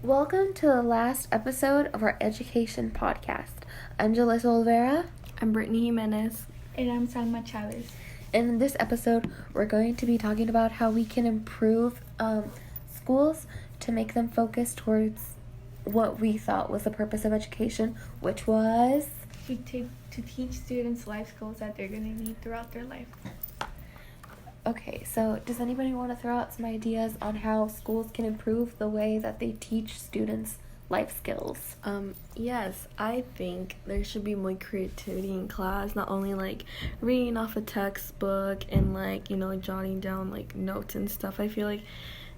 Welcome to the last episode of our education podcast. I'm Jalissa Olvera. I'm Brittany Jimenez. And I'm Salma Chavez. And in this episode, we're going to be talking about how we can improve schools to make them focus towards what we thought was the purpose of education, which was... To teach students life skills that they're going to need throughout their life. Okay, so does anybody want to throw out some ideas on how schools can improve the way that they teach students life skills? Yes, I think there should be more creativity in class, not only like reading off a textbook and jotting down like notes and stuff. I feel like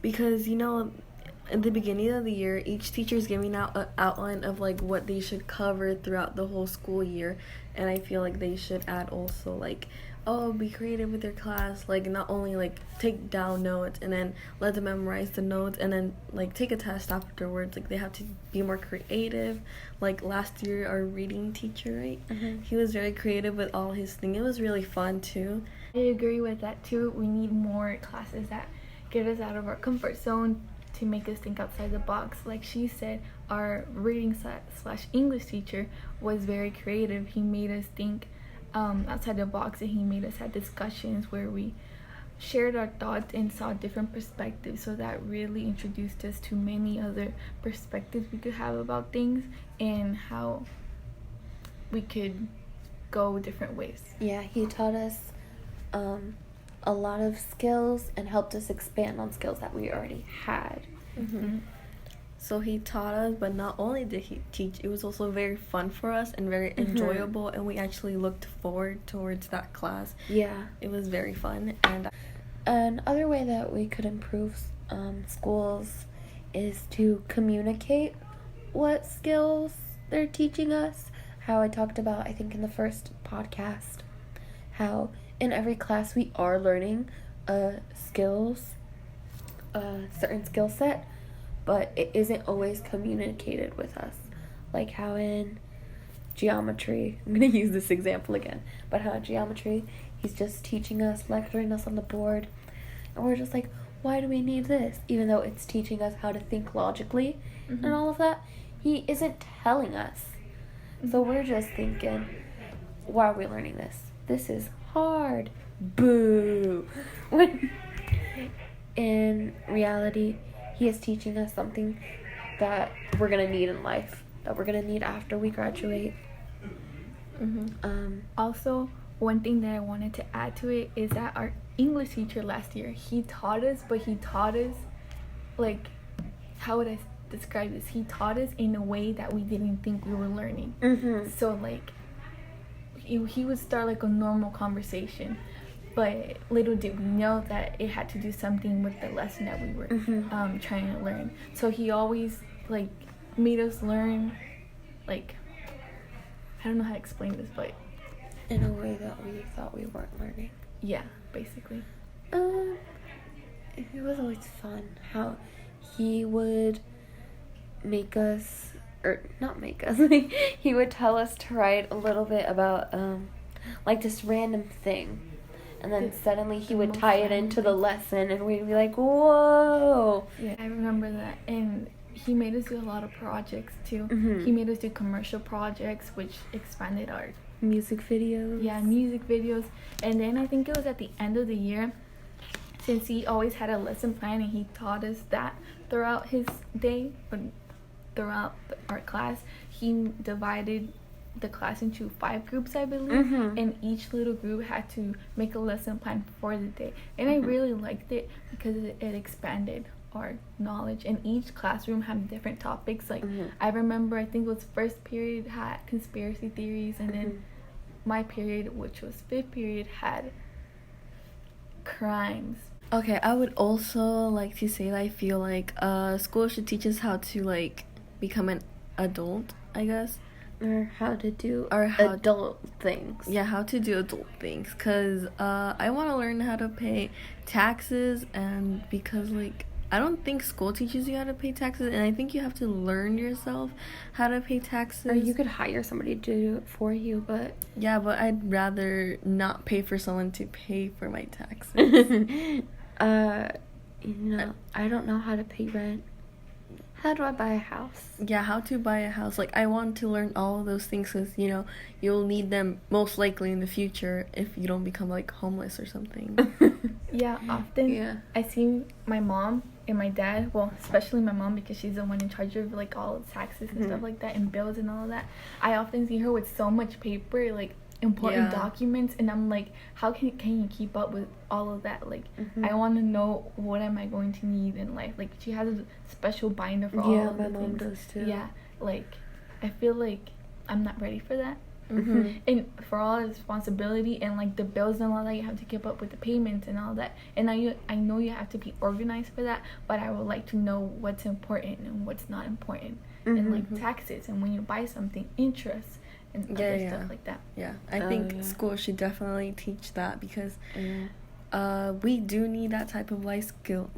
because at the beginning of the year, each teacher is giving out an outline of like what they should cover throughout the whole school year, and I feel like they should add also like, oh, be creative with your class, like not only like take down notes and then let them memorize the notes and then like take a test afterwards. Like they have to be more creative. Like last year, our reading teacher, right? Mm-hmm. He was very creative with all his thing. It was really fun too. I agree with that too. We need more classes that get us out of our comfort zone to make us think outside the box. Like she said, our reading / English teacher was very creative. He made us think outside the box, and he made us have discussions where we shared our thoughts and saw different perspectives. So that really introduced us to many other perspectives we could have about things and how we could go different ways. Yeah, he taught us a lot of skills and helped us expand on skills that we already had. Mm-hmm. So he taught us, but not only did he teach, it was also very fun for us and very enjoyable, and we actually looked forward towards that class. Yeah. It was very fun. And another way that we could improve schools is to communicate what skills they're teaching us. How I talked about, I think in the first podcast, how in every class we are learning a certain skill set, but it isn't always communicated with us. Like how in geometry, I'm going to use this example again, but how in geometry, he's just teaching us, lecturing us on the board, and we're just like, why do we need this? Even though it's teaching us how to think logically and all of that, he isn't telling us. So we're just thinking, why are we learning this? This is hard. Boo! When in reality, he is teaching us something that we're going to need in life, that we're going to need after we graduate. Also, one thing that I wanted to add to it is that our English teacher last year, he taught us like, how would I describe this? He taught us in a way that we didn't think we were learning. So like he would start like a normal conversation, but little did we know that it had to do something with the lesson that we were trying to learn. So he always like made us learn, like, I don't know how to explain this, but in a way that we thought we weren't learning. Yeah, basically. It was always fun how he would make us, or not make us, he would tell us to write a little bit about like this random thing, and then suddenly he would tie it into the lesson, and we'd be like, whoa. Yeah, I remember that. And he made us do a lot of projects too. He made us do commercial projects, which expanded our music videos. Yeah, music videos. And then I think it was at the end of the year, since he always had a lesson plan and he taught us that throughout his day, or throughout our class, he divided the class into 5 groups, I believe, and each little group had to make a lesson plan for the day. And I really liked it because it expanded our knowledge, and each classroom had different topics. Like I remember, I think it was first period had conspiracy theories, and then my period, which was 5th period, had crimes. Okay, I would also like to say that I feel like school should teach us how to like become an adult, I guess. Or how to do adult things. Yeah, how to do adult things. Because I want to learn how to pay taxes, and because like I don't think school teaches you how to pay taxes, and I think you have to learn yourself how to pay taxes. Or you could hire somebody to do it for you, but... Yeah, but I'd rather not pay for someone to pay for my taxes. I don't know how to pay rent. How do I buy a house? Yeah, how to buy a house. Like, I want to learn all of those things because, you know, you'll need them most likely in the future if you don't become, like, homeless or something. Yeah, often Yeah. I see my mom and my dad, well, especially my mom because she's the one in charge of like all the taxes and stuff like that and bills and all of that. I often see her with so much paper, like important Yeah. documents, and I'm like, how can you keep up with all of that? Like, I want to know what am I going to need in life. Like, she has a special binder for all Yeah, of my the mom things. does too. Yeah, like I feel like I'm not ready for that. Mm-hmm. And for all the responsibility and like the bills and all that, you have to keep up with the payments and all that. And I know you have to be organized for that, but I would like to know what's important and what's not important, and like taxes, and when you buy something, interest and other stuff like that. Yeah, I Oh, think yeah. school should definitely teach that because Yeah. we do need that type of life skill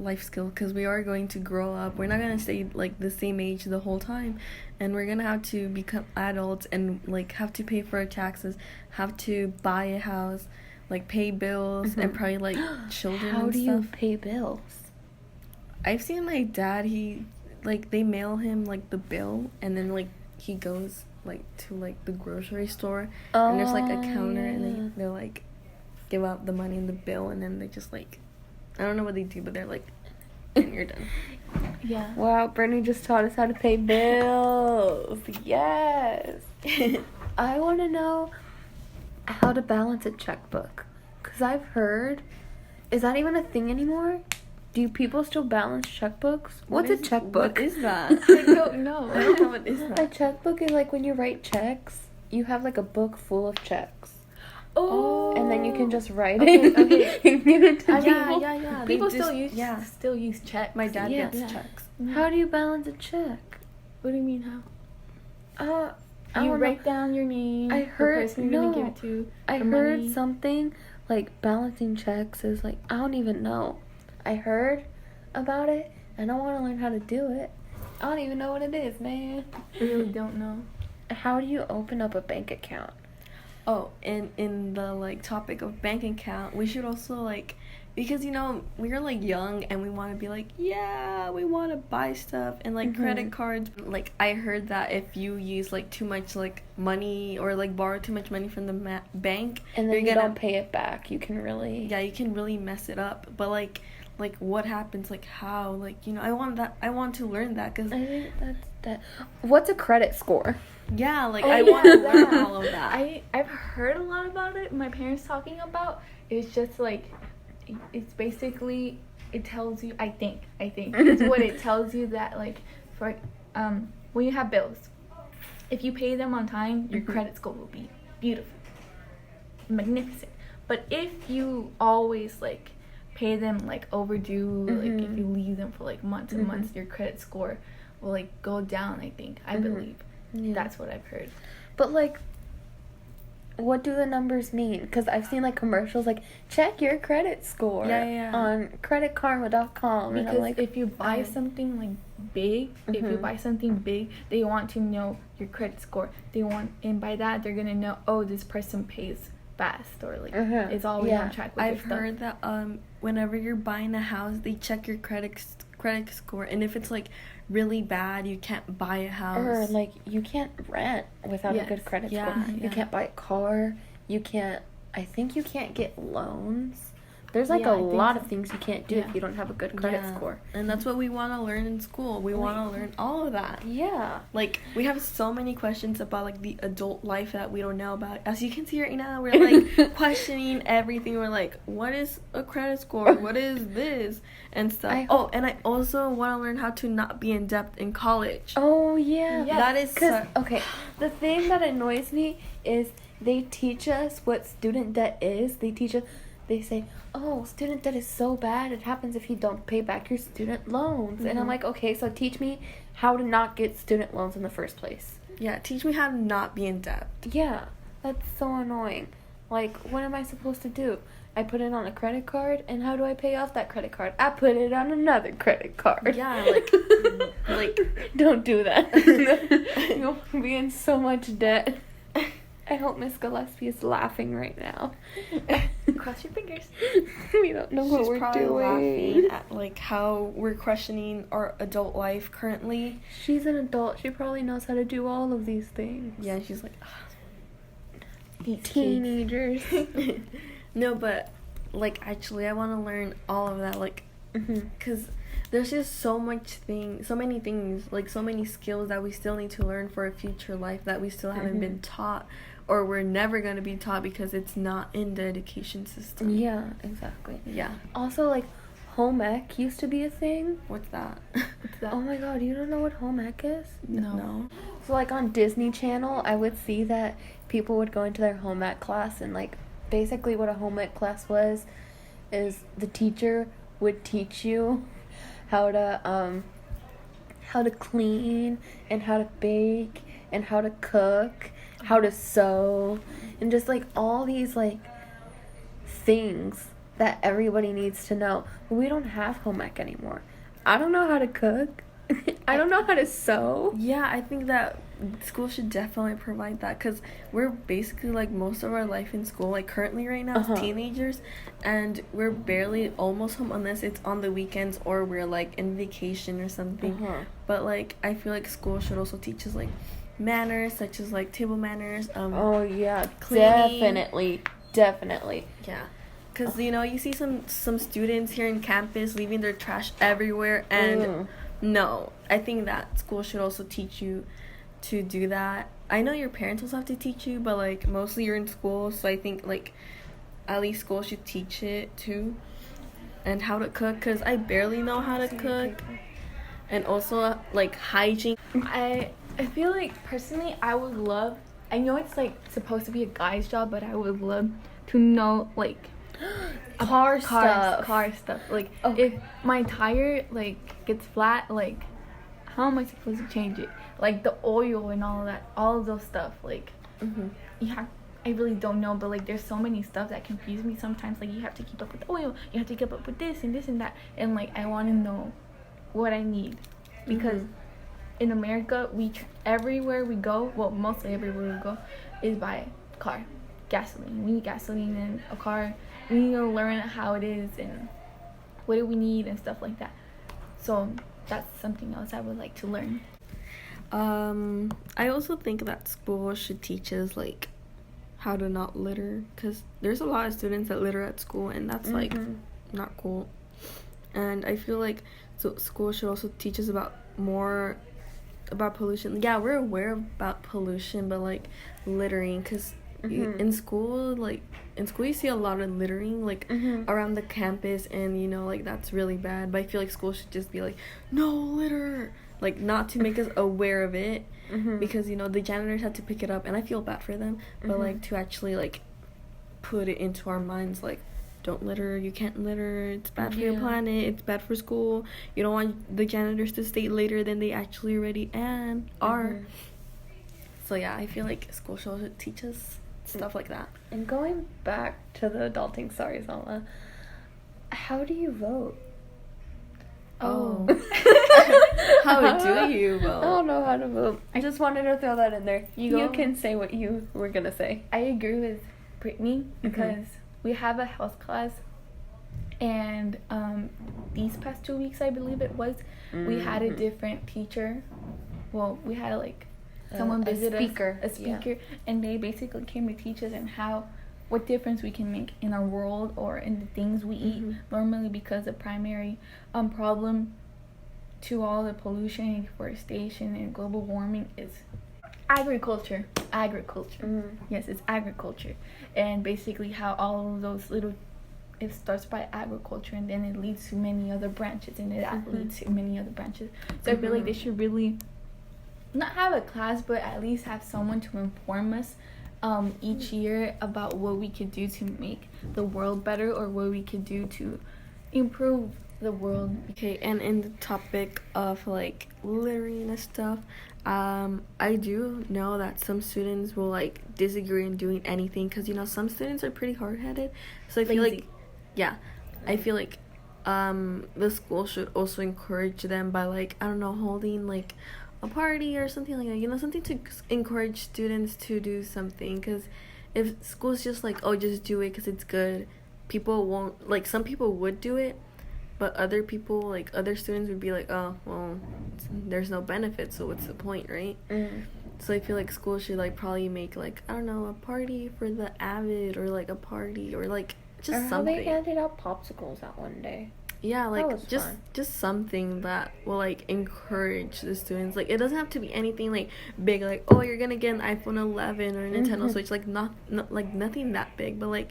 because we are going to grow up. We're not going to stay like the same age the whole time, and we're going to have to become adults and like have to pay for our taxes, have to buy a house, like pay bills and probably like children How and do stuff. you pay bills? I've seen my dad, he like they mail him like the bill and then like he goes like to like the grocery store and there's like a counter and yeah. then they're like give out the money in the bill and then they just like I don't know what they do but they're like and you're done. Yeah. Wow, Brittany just taught us how to pay bills. Yes. I want to know how to balance a checkbook. Because I've heard, is that even a thing anymore? Do people still balance checkbooks? What's a checkbook? What is that? I don't know. I don't know what is A that. checkbook is like when you write checks, you have like a book full of checks. Oh. And then you can just write Okay, it okay. and give it to Yeah, people. yeah. People They still just- use checks. My dad Yeah. gets Yeah. checks. How do you balance a check? What do you mean how? I You don't know. write down your name. I heard- the person you're gonna give no. it to. I the heard money. something like balancing checks is like, I don't even know. I heard about it and I want to learn how to do it. I don't even know what it is, man. I really don't know. How do you open up a bank account? Oh, and in the like topic of bank account, we should also like because you know we're like young and we want to be like yeah we want to buy stuff and like credit cards. Like I heard that if you use like too much like money or like borrow too much money from the bank, And then you're you gonna don't pay it back. You can really... yeah you can really mess it up. But like what happens, like how, like, you know, I want to learn that because I think that's that. What's a credit score? yeah, like Oh, I yeah, want to learn that. all of that. I've heard a lot about it. My parents talking about it's just like it's basically it tells you. I think it's what it tells you that like for when you have bills, if you pay them on time, your credit score will be beautiful, magnificent. But if you always like pay them like overdue, like if you leave them for like months and months, your credit score will like go down. I believe. Yeah. That's what I've heard. But like, what do the numbers mean? Because I've seen like commercials like check your credit score Yeah. on creditkarma.com. And Because I'm like, if you buy oh. something like big, if you buy something big, they want to know your credit score. And by that they're gonna know, oh, this person pays fast or like is always Yeah. on track with I've their stuff. heard that whenever you're buying a house, they check your credit score, and if it's like really bad, you can't buy a house. or like you can't rent without a Yes. good credit Yeah, score. You yeah. can't buy a car. You can't. I think you can't get loans. There's like Yeah, a I think lot so. of things you can't do Yeah. if you don't have a good credit Yeah. score. And that's what we want to learn in school. We want to learn all of that. Yeah. Like, we have so many questions about, like, the adult life that we don't know about. As you can see right now, we're, like, questioning everything. We're like, what is a credit score? What is this? And stuff. And I also want to learn how to not be in debt in college. Oh yeah. Yeah. That is Because, okay, the thing that annoys me is they teach us what student debt is. They say, oh, student debt is so bad. It happens if you don't pay back your student loans. And I'm like, okay, so teach me how to not get student loans in the first place. Yeah, teach me how to not be in debt. Yeah, that's so annoying. Like, what am I supposed to do? I put it on a credit card, and how do I pay off that credit card? I put it on another credit card. Yeah, like Don't do that. You'll be in so much debt. I hope Miss Gillespie is laughing right now. Cross your fingers. We don't know what She's we're probably doing. laughing at like how we're questioning our adult life currently. She's an adult. She probably knows how to do all of these things. Yeah, she's like, These kids. Teenagers. no, but like actually, I want to learn all of that, like, Mhm. because there's just so many things, like so many skills that we still need to learn for a future life that we still haven't been taught, or we're never going to be taught because it's not in the education system. Yeah, exactly. Yeah. Also, like, home ec used to be a thing. What's that? What's that? Oh my god, you don't know what home ec is? No. So, like, on Disney Channel, I would see that people would go into their home ec class, and, like, basically what a home ec class was is the teacher would teach you how to clean, and how to bake, and how to cook, how to sew, and just, like, all these, like, things that everybody needs to know. But we don't have home ec anymore. I don't know how to cook. I don't know how to sew. Yeah, I think that school should definitely provide that, because we're basically like most of our life in school, like currently right now as teenagers, and we're barely almost home unless it's on the weekends or we're like in vacation or something. But like I feel like school should also teach us like manners, such as like table manners. Oh yeah, cleaning. definitely. Yeah, because you know you see some students here in campus leaving their trash everywhere, and no, I think that school should also teach you to do that. I know your parents also have to teach you, but like mostly you're in school, so I think like at least school should teach it too, and how to cook, because I barely know how to cook, and also like hygiene. I feel like personally I would love, I know it's like supposed to be a guy's job, but I would love to know like car stuff. Like Okay. if my tire like gets flat, like how am I supposed to change it? Like the oil and all of that, all of those stuff. Like yeah, I really don't know, but like there's so many stuff that confuse me sometimes. Like you have to keep up with oil, you have to keep up with this and that, and like I want to know what I need, because in America everywhere we go, well mostly everywhere we go, is by car, gasoline. We need gasoline in a car. We need to learn how it is and what do we need and stuff like that. So that's something else I would like to learn. I also think that school should teach us like how to not litter, because there's a lot of students that litter at school, and that's like not cool. And I feel like school should also teach us more about pollution. Yeah, we're aware about pollution, but like littering, because in school you see a lot of littering like around the campus, and you know like that's really bad. But I feel like school should just be like, no litter, like not to make us aware of it, because you know the janitors had to pick it up, and I feel bad for them, but like to actually like put it into our minds, like don't litter, you can't litter, it's bad for your planet, it's bad for school, you don't want the janitors to stay later than they actually already are. So yeah, I feel like school should teach us stuff like that. And going back to the adulting, sorry Zala, how do you vote? Oh. How do you vote? I don't know how to vote. I just wanted to throw that in there. You go. can say what you were gonna say. I agree with Brittany, because we have a health class, and these past 2 weeks I believe it was, we had a different teacher. Well, we had like someone visit us, a speaker, and they basically came to teach us and what difference we can make in our world or in the things we eat normally, because the primary problem to all the pollution and deforestation and global warming is agriculture. Yes, it's agriculture, and basically how all of those it starts by agriculture, and then it leads to many other branches, and it leads to many other branches. So I feel like they should really not have a class, but at least have someone to inform us each year about what we could do to make the world better, or what we could do to improve the world. Okay, and in the topic of like littering and stuff, I do know that some students will like disagree in doing anything, because you know some students are pretty hard-headed, so I feel like I feel like the school should also encourage them by, like, I don't know, holding like a party or something like that, you know, something to encourage students to do something. Because if school's just like, oh, just do it because it's good, people won't, like, some people would do it, but other people, like other students, would be like, oh, well, there's no benefit, so what's the point, right? So I feel like school should, like, probably make, like, I don't know, a party for the avid, or like a party, or like just or how something. they handed out popsicles that one day. Yeah, That like was fun. just something that will, like, encourage the students. Like, it doesn't have to be anything like big, like, oh, you're gonna get an iPhone 11 or a Nintendo Switch, like not like nothing that big, but like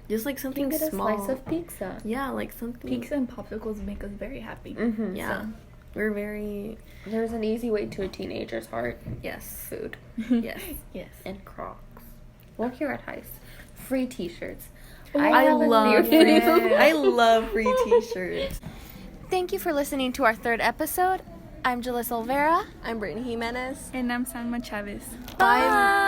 just like You something can get a small. slice of pizza. Yeah, like something. Pizza and popsicles make us very happy. Yeah, So. we're very There's an easy way to a teenager's heart. yes, Food. yes. Yes. And Crocs. Well, here at Heist, free T-shirts. I have a love theory. free. I love free T-shirts. Thank you for listening to our third episode. I'm Jalissa Olvera. I'm Brittany Jimenez. And I'm Salma Chavez. Bye.